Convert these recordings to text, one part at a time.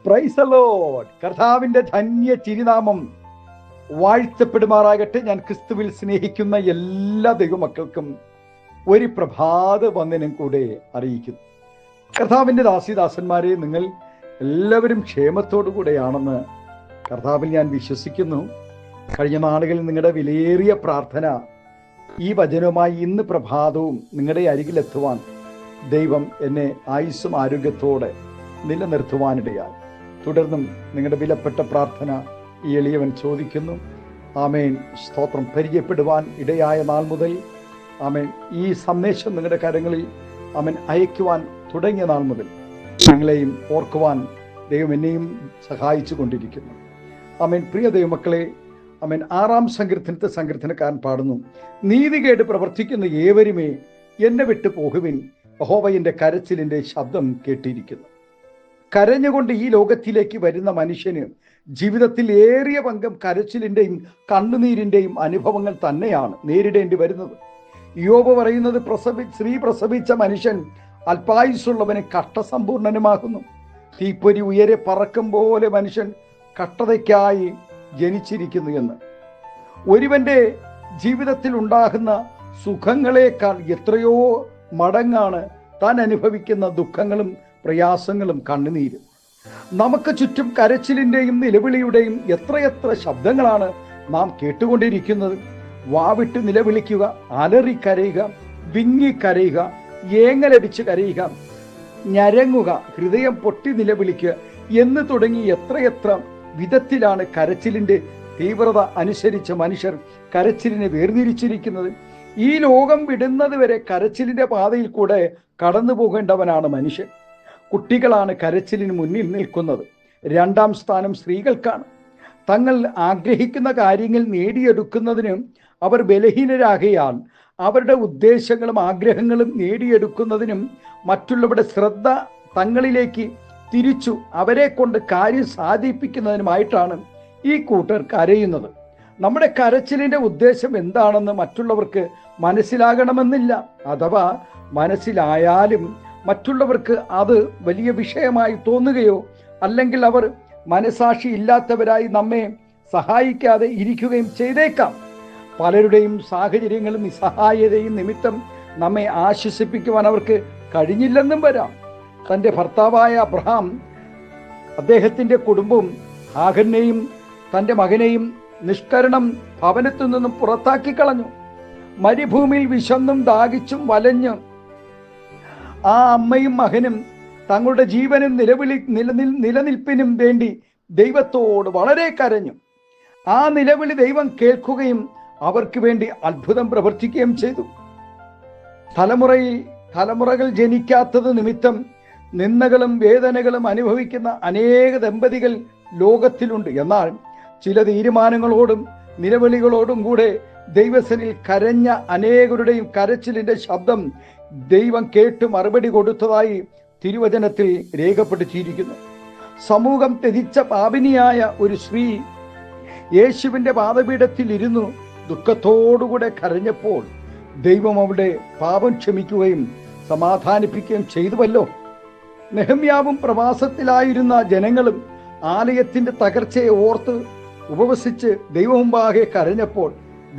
Praise the Lord. കർത്താവിന്റെ ധന്യ തിരുനാമം വാഴ്ത്തപ്പെടുമാറാകട്ടെ. ഞാൻ ക്രിസ്തുവിൽ സ്നേഹിക്കുന്ന എല്ലാ ദൈവമക്കൾക്കും ഒരു പ്രഭാത വന്ദനം കൂടെ അറിയിക്കുന്നു. കർത്താവിന്റെ ദാസിദാസന്മാരെ, നിങ്ങൾ എല്ലാവരും ക്ഷേമത്തോടു കൂടെയാണെന്ന് കർത്താവിൽ ഞാൻ വിശ്വസിക്കുന്നു. കഴിഞ്ഞ നാളുകളിൽ നിങ്ങളുടെ വിലയേറിയ പ്രാർത്ഥന ഈ വചനവുമായി ഇന്ന് പ്രഭാതവും നിങ്ങളുടെ അരികിലെത്തുവാൻ ദൈവം എന്നെ ആയുസ്സും ആരോഗ്യത്തോടെ നിലനിർത്തുവാനിടയായി. തുടർന്നും നിങ്ങളുടെ വിലപ്പെട്ട പ്രാർത്ഥന ഈ എളിയവൻ ചോദിക്കുന്നു. ആമേൻ. സ്തോത്രം. പരിചയപ്പെടുവാൻ ഇടയായ നാൾ മുതൽ ആമേൻ ഈ സന്ദേശം നിങ്ങളുടെ കരങ്ങളിൽ ആമേൻ അയക്കുവാൻ തുടങ്ങിയ നാൾ മുതൽ നിങ്ങളെയും ഓർക്കുവാൻ ദൈവം എന്നെയും സഹായിച്ചു കൊണ്ടിരിക്കുന്നു. ആമേൻ. പ്രിയ ദൈവമക്കളെ, ആമേൻ. 6-ാം സങ്കീർത്തനക്കാരൻ പാടുന്നു, നീതികേട് പ്രവർത്തിക്കുന്ന ഏവരുമേ എന്നെ വിട്ടു പോകുവിൻ, യഹോവ എൻ്റെ കരച്ചിലിൻ്റെ ശബ്ദം കേട്ടിരിക്കുന്നു. കരഞ്ഞുകൊണ്ട് ഈ ലോകത്തിലേക്ക് വരുന്ന മനുഷ്യന് ജീവിതത്തിൽ ഏറിയ പങ്കം കരച്ചിലിൻ്റെയും കണ്ണുനീരിൻ്റെയും അനുഭവങ്ങൾ തന്നെയാണ് നേരിടേണ്ടി വരുന്നത്. യോബ് പറയുന്നത്, സ്ത്രീ പ്രസവിച്ച മനുഷ്യൻ അല്പായുസുള്ളവന് കഷ്ടസമ്പൂർണനുമാകുന്നു. തീപ്പൊരി ഉയരെ പറക്കും പോലെ മനുഷ്യൻ കഷ്ടതയ്ക്കായി ജനിച്ചിരിക്കുന്നു എന്ന്. ഒരുവന്റെ ജീവിതത്തിൽ ഉണ്ടാകുന്ന സുഖങ്ങളെക്കാൾ എത്രയോ മടങ്ങാണ് താൻ അനുഭവിക്കുന്ന ദുഃഖങ്ങളും പ്രയാസങ്ങളും കണ്ണുനീരും. നമുക്ക് ചുറ്റും കരച്ചിലിൻ്റെയും നിലവിളിയുടെയും എത്രയെത്ര ശബ്ദങ്ങളാണ് നാം കേട്ടുകൊണ്ടിരിക്കുന്നത്. വാവിട്ട് നിലവിളിക്കുക, അലറിക്കരയുക, വിങ്ങിക്കരയുക, ഏങ്ങലടിച്ച് കരയുക, ഞരങ്ങുക, ഹൃദയം പൊട്ടി നിലവിളിക്കുക എന്ന് തുടങ്ങി എത്രയെത്ര വിധത്തിലാണ് കരച്ചിലിൻ്റെ തീവ്രത അനുസരിച്ച് മനുഷ്യർ കരച്ചിലിനെ വേർതിരിച്ചിരിക്കുന്നത്. ഈ ലോകം വിടുന്നത് വരെ കരച്ചിലിൻ്റെ പാതയിൽ കൂടെ കടന്നു പോകേണ്ടവനാണ് മനുഷ്യൻ. കുട്ടികളാണ് കരച്ചിലിന് മുന്നിൽ നിൽക്കുന്നത്. 2-ാം സ്ഥാനം സ്ത്രീകൾക്കാണ്. തങ്ങൾ ആഗ്രഹിക്കുന്ന കാര്യങ്ങൾ നേടിയെടുക്കുന്നതിന് അവർ ബലഹീനരാകയാൽ അവരുടെ ഉദ്ദേശങ്ങളും ആഗ്രഹങ്ങളും നേടിയെടുക്കുന്നതിനും മറ്റുള്ളവരുടെ ശ്രദ്ധ തങ്ങളിലേക്ക് തിരിച്ചു അവരെ കൊണ്ട് കാര്യം സാധിപ്പിക്കുന്നതിനുമായിട്ടാണ് ഈ കൂട്ടർ കരയുന്നത്. നമ്മുടെ കരച്ചിലിൻ്റെ ഉദ്ദേശം എന്താണെന്ന് മറ്റുള്ളവർക്ക് മനസ്സിലാകണമെന്നില്ല. അഥവാ മനസ്സിലായാലും മറ്റുള്ളവർക്ക് അത് വലിയ വിഷയമായി തോന്നുകയോ അല്ലെങ്കിൽ അവർ മനസാക്ഷി ഇല്ലാത്തവരായി നമ്മെ സഹായിക്കാതെ ഇരിക്കുകയും ചെയ്തേക്കാം. പലരുടെയും സാഹചര്യങ്ങളും നിസ്സഹായതയും നിമിത്തം നമ്മെ ആശ്വസിപ്പിക്കുവാൻ അവർക്ക് കഴിഞ്ഞില്ലെന്നും വരാം. തൻ്റെ ഭർത്താവായ അബ്രഹാം അദ്ദേഹത്തിൻ്റെ കുടുംബവും ഹാഗറിനെയും തൻ്റെ മകനെയും നിഷ്കരണം ഭവനത്തിൽ നിന്നും പുറത്താക്കി കളഞ്ഞു. മരുഭൂമിയിൽ വിശന്നും ദാഹിച്ചും വലഞ്ഞ് ആ അമ്മയും മകനും തങ്ങളുടെ ജീവനും നിലനിൽപ്പിനും വേണ്ടി ദൈവത്തോട് വളരെ കരഞ്ഞു. ആ നിലവിളി ദൈവം കേൾക്കുകയും അവർക്ക് വേണ്ടി അത്ഭുതം പ്രവർത്തിക്കുകയും ചെയ്തു. തലമുറകൾ ജനിക്കാത്തത് നിമിത്തം നിന്ദകളും വേദനകളും അനുഭവിക്കുന്ന അനേക ദമ്പതികൾ ലോകത്തിലുണ്ട്. എന്നാൽ ചില തീരുമാനങ്ങളോടും നിലവിളികളോടും കൂടെ ദൈവസനിൽ കരഞ്ഞ അനേകരുടെയും കരച്ചിലിൻ്റെ ശബ്ദം ദൈവം കേട്ട് മറുപടി കൊടുത്തതായി തിരുവചനത്തിൽ രേഖപ്പെടുത്തിയിരിക്കുന്നു. സമൂഹം ത്യജിച്ച പാപിനിയായ ഒരു സ്ത്രീ യേശുവിൻ്റെ പാദപീഠത്തിൽ ഇരുന്നു ദുഃഖത്തോടുകൂടെ കരഞ്ഞപ്പോൾ ദൈവം അവളുടെ പാപം ക്ഷമിക്കുകയും സമാധാനിപ്പിക്കുകയും ചെയ്തുവല്ലോ. നെഹമ്യാവും പ്രവാസത്തിലായിരുന്ന ജനങ്ങളും ആലയത്തിൻ്റെ തകർച്ചയെ ഓർത്ത് ഉപവസിച്ച് ദൈവമുമ്പാകെ കരഞ്ഞപ്പോൾ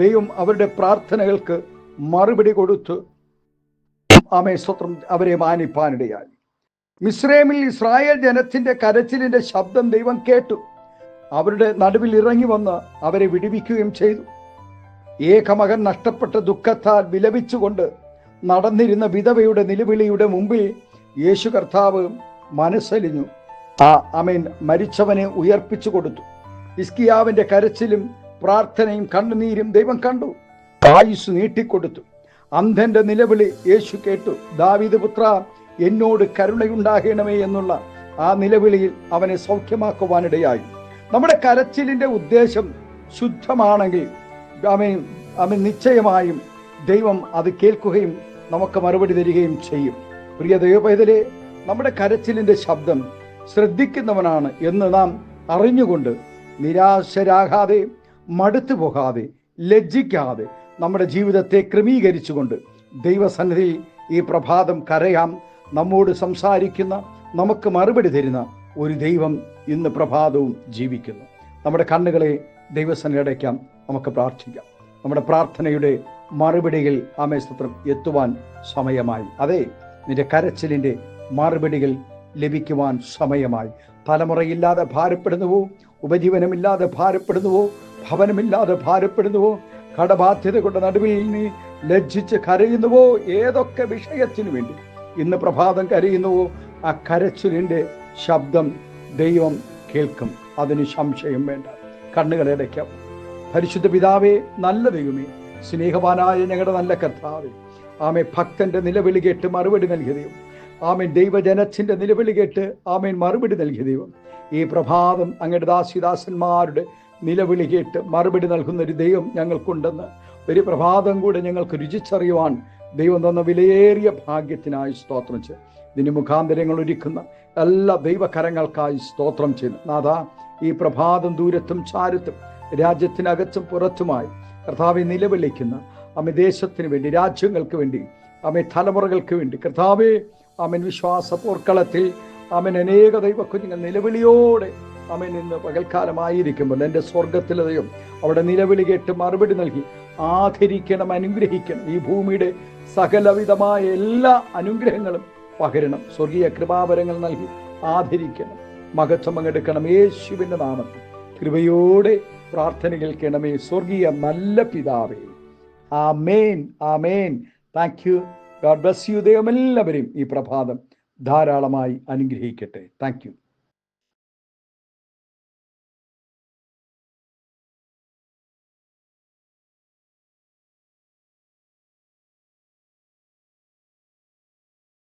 ദൈവം അവരുടെ പ്രാർത്ഥനകൾക്ക് മറുപടി കൊടുത്തു ആമേൻ സ്തോത്രം അവരെ മാനിപ്പാനിടയായി. മിസ്രൈമിൽ ഇസ്രായേൽ ജനത്തിൻ്റെ കരച്ചിലിൻ്റെ ശബ്ദം ദൈവം കേട്ടു. അവരുടെ നടുവിൽ ഇറങ്ങി വന്ന് അവരെ വിടുവിക്കുകയും ചെയ്തു. ഏകമകൻ നഷ്ടപ്പെട്ട ദുഃഖത്താൽ വിലപിച്ചുകൊണ്ട് നടന്നിരുന്ന വിധവയുടെ നിലവിളിയുടെ മുമ്പിൽ യേശു കർത്താവ് മനസ്സലിഞ്ഞു. ആമേൻ മരിച്ചവനെ ഉയർപ്പിച്ചു കൊടുത്തു. ഹിസ്കിയാവിൻ്റെ കരച്ചിലും പ്രാർത്ഥനയും കണ്ണുനീരും ദൈവം കണ്ടു. ആയുസ് നീട്ടിക്കൊടുത്തു. അന്ധന്റെ നിലവിളി യേശു കേട്ടു. ദാവീദ് പുത്ര, എന്നോട് കരുണയുണ്ടാകണമേ എന്നുള്ള ആ നിലവിളിയിൽ അവനെ സൗഖ്യമാക്കുവാനിടയായി. നമ്മുടെ കരച്ചിലിൻ്റെ ഉദ്ദേശം ശുദ്ധമാണെങ്കിൽ ആമേൻ നിശ്ചയമായും ദൈവം അത് കേൾക്കുകയും നമുക്ക് മറുപടി തരികയും ചെയ്യും. പ്രിയ ദൈവപൈതലേ, നമ്മുടെ കരച്ചിലിൻ്റെ ശബ്ദം ശ്രദ്ധിക്കുന്നവനാണ് എന്ന് നാം അറിഞ്ഞുകൊണ്ട് നിരാശരാകാതെ, മടുത്തു പോകാതെ, ലജ്ജിക്കാതെ നമ്മുടെ ജീവിതത്തെ ക്രമീകരിച്ചുകൊണ്ട് ദൈവസന്നിധിയിൽ ഈ പ്രഭാതം കരയാം. നമ്മോട് സംസാരിക്കുന്ന, നമുക്ക് മറുപടി തരുന്ന ഒരു ദൈവം ഇന്ന് പ്രഭാതവും ജീവിക്കുന്നു. നമ്മുടെ കണ്ണുകളെ ദൈവസന്നിധിയിൽ അടയ്ക്കാം, നമുക്ക് പ്രാർത്ഥിക്കാം. നമ്മുടെ പ്രാർത്ഥനയുടെ മറുപടികൾ ആമേസ്തോത്രം എത്തുവാൻ സമയമായി. അതെ, നിന്റെ കരച്ചിലിൻ്റെ മറുപടികൾ ലഭിക്കുവാൻ സമയമായി. തലമുറയില്ലാതെ ഭാരപ്പെടുന്നുവോ? ഉപജീവനമില്ലാതെ ഭാരപ്പെടുന്നുവോ? ഭവനമില്ലാതെ ഭാരപ്പെടുന്നുവോ? കടബാധ്യത കൊണ്ട് നടുവിൽ നീ ലജ്ജിച്ച് കരയുന്നുവോ? ഏതൊക്കെ വിഷയത്തിനു വേണ്ടി ഇന്ന് പ്രഭാതം കരയുന്നുവോ? ആ കരച്ചിലിൻ്റെ ശബ്ദം ദൈവം കേൾക്കും, അതിന് സംശയം വേണ്ട. കണ്ണുകളെ അടയ്ക്കാം. പരിശുദ്ധ പിതാവേ, നല്ല ദൈവമേ, സ്നേഹവാനായ ഞങ്ങളുടെ നല്ല കർത്താവേ, ആമേൻ, ഭക്തന്റെ നിലവിളി കേട്ട് മറുപടി നൽകിയ ദൈവം, ആമേൻ, ദൈവജനത്തിന്റെ നിലവിളി കേട്ട് ആമേൻ മറുപടി നൽകിയ ദൈവം, ഈ പ്രഭാതം അങ്ങയുടെ ദാസിദാസന്മാരുടെ നിലവിളി കേട്ട് മറുപടി നൽകുന്ന ഒരു ദൈവം ഞങ്ങൾക്കുണ്ടെന്ന് ഒരു പ്രഭാതം കൂടെ ഞങ്ങൾക്ക് രുചിച്ചറിയുവാൻ ദൈവം തന്ന വിലയേറിയ ഭാഗ്യത്തിനായി സ്തോത്രം ചെയ്ത്, ഇതിന് മുഖാന്തരങ്ങൾ ഒരുക്കുന്ന എല്ലാ ദൈവകരങ്ങൾക്കായി സ്തോത്രം ചെയ്തു. നാഥാ, ഈ പ്രഭാതം ദൂരത്തും ചാരത്തും രാജ്യത്തിനകത്തും പുറത്തുമായി കർത്താവെ നിലവിളിക്കുന്ന അമ്മ ദേശത്തിന് വേണ്ടി, രാജ്യങ്ങൾക്ക് വേണ്ടി, അമ്മ തലമുറകൾക്ക് വേണ്ടി, കർത്താവെ അമ്മൻ വിശ്വാസ പോർക്കളത്തിൽ അമ്മൻ അനേക ദൈവക്കുഞ്ഞുങ്ങൾ നിലവിളിയോടെ അമ്മൻ ഇന്ന് പകൽക്കാലമായിരിക്കുമ്പോൾ എൻ്റെ സ്വർഗത്തിലെ ദൈവം അവിടെ നിലവിളി കേട്ട് മറുപടി നൽകി ആദരിക്കണം, അനുഗ്രഹിക്കണം. ഈ ഭൂമിയുടെ സകലവിധമായ എല്ലാ അനുഗ്രഹങ്ങളും പകരണം, സ്വർഗീയ കൃപാവരങ്ങൾ നൽകി ആദരിക്കണം, മഹത്വം പങ്കെടുക്കണം. യേശുവിൻ്റെ നാമത്തിൽ കൃപയോടെ പ്രാർത്ഥന കേൾക്കണമേ, സ്വർഗീയ നല്ല പിതാവേ. ആമേൻ, ആമേൻ. Thank you. God bless you. ദൈവം എല്ലാവരെയും ഈ പ്രഭാതം ധാരാളമായി അനുഗ്രഹിക്കട്ടെ. Thank U.